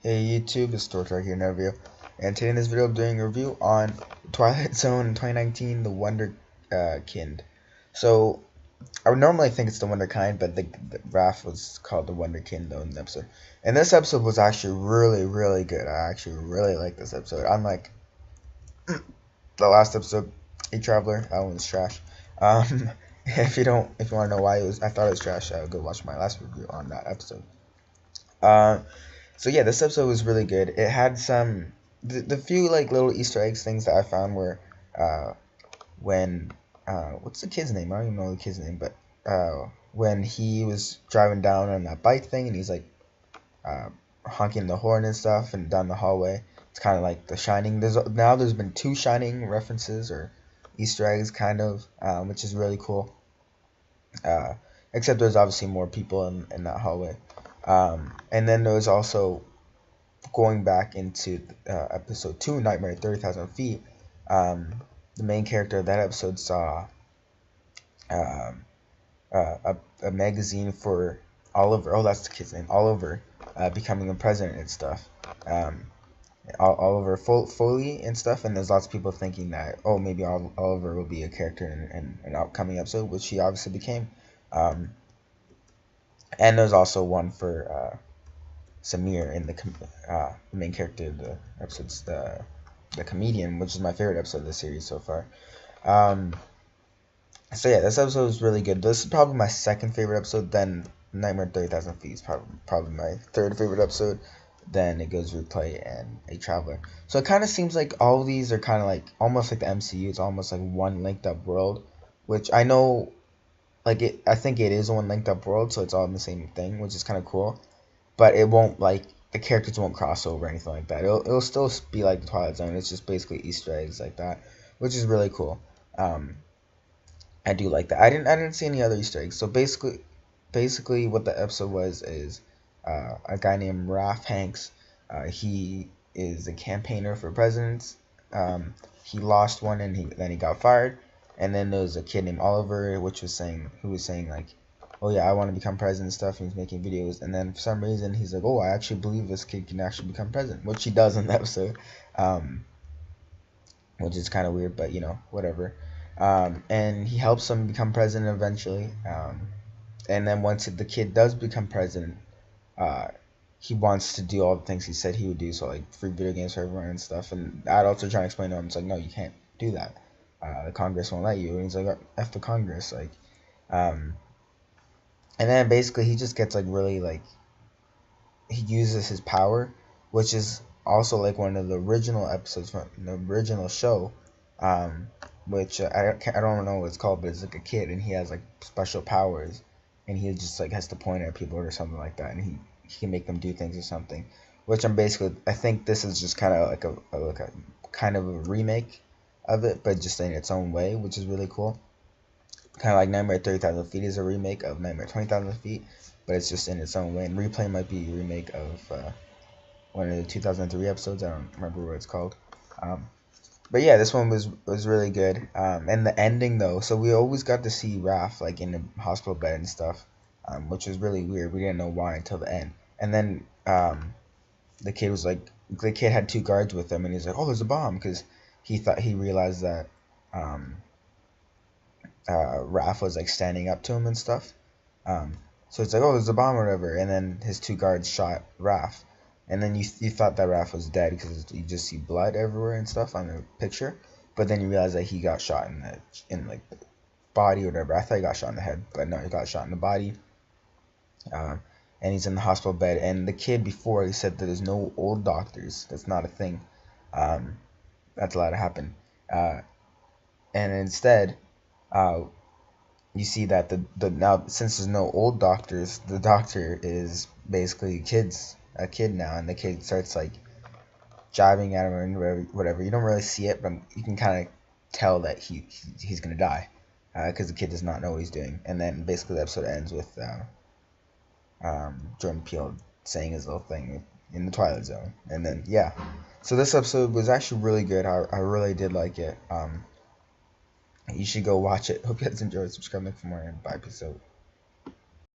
Hey YouTube, it's Torque Dawg here in a review, and today in this video I'm doing a review on Twilight Zone in 2019, the Wunderkind. So, I would normally think it's the Wunderkind, but the Raph was called the Wunderkind though in the episode. And this episode was actually really good. I actually really like this episode. Unlike the last episode, A Traveler, that one was trash. If you want to know why I thought it was trash, go watch my last review on that episode. So yeah, this episode was really good. It had the few like little Easter eggs things that I found were when what's the kid's name? I don't even know the kid's name, but when he was driving down on that bike thing and he's like honking the horn and stuff and down the hallway. It's kind of like The Shining. There's been 2 Shining references or Easter eggs kind of, which is really cool. Except there's obviously more people in that hallway. And then there was also, going back into episode 2, Nightmare at 30,000 Feet, the main character of that episode saw a magazine for Oliver. Oh, that's the kid's name. Oliver becoming a president and stuff. Oliver Foley and stuff. And there's lots of people thinking that, oh, maybe Oliver will be a character in an upcoming episode, which he obviously became. And there's also one for Samir in the main character of the episodes, the comedian, which is my favorite episode of the series so far. So yeah, this episode was really good. This is probably my second favorite episode. Then Nightmare at 30,000 Feet is probably my third favorite episode. Then it goes Replay and A Traveler. So it kind of seems like all of these are kind of like almost like the MCU. It's almost like one linked up world, which I know. I think it is one linked up world, so it's all in the same thing, which is kind of cool. But it won't, the characters won't cross over or anything like that. It'll still be like the Twilight Zone. It's just basically Easter eggs like that, which is really cool. I do like that. I didn't see any other Easter eggs. So basically what the episode was is a guy named Raph Hanks. He is a campaigner for president. He lost one and then he got fired. And then there was a kid named Oliver, who was saying like, oh yeah, I want to become president and stuff, and he's making videos. And then for some reason he's like, oh, I actually believe this kid can actually become president, which he does in the episode, which is kind of weird, but you know, whatever. And he helps him become president eventually. And then once the kid does become president, he wants to do all the things he said he would do, so like free video games for everyone and stuff. And adults are trying to explain to him, it's like, no, you can't do that. The Congress won't let you. And he's like, F the Congress. And then basically he just gets really he uses his power, which is also like one of the original episodes from the original show, which I don't know what it's called, but it's like a kid and he has like special powers, and he just has to point at people or something like that, and he can make them do things or something. Which I think this is just kind of like a kind of a remake of it, but just in its own way, which is really cool. Kind of like Nightmare at 30,000 Feet is a remake of Nightmare at 20,000 Feet, but it's just in its own way. And Replay might be a remake of one of the 2003 episodes. I don't remember what it's called. But yeah, this one was really good. And the ending though, so we always got to see Raph in the hospital bed and stuff, which was really weird. We didn't know why until the end. And then the kid had 2 guards with him, and he's like, oh, there's a bomb, because he realized that Raph was standing up to him and stuff. So it's like, oh, there's a bomb or whatever. And then his 2 guards shot Raph. And then you thought that Raph was dead because you just see blood everywhere and stuff on the picture. But then you realize that he got shot in the body or whatever. I thought he got shot in the head, but no, he got shot in the body. And he's in the hospital bed. And the kid before, he said that there's no old doctors. That's not a thing. That's allowed to happen. And instead, you see that now, since there's no old doctors, the doctor is basically a kid now, and the kid starts jabbing at him or whatever. You don't really see it, but you can kind of tell that he's gonna die, because the kid does not know what he's doing. And then basically the episode ends with Jordan Peele saying his little thing in the Twilight Zone. And then yeah, so this episode was actually really good. I really did like it. You should go watch it. Hope you guys enjoyed. Subscribe for more, and bye. Peace out.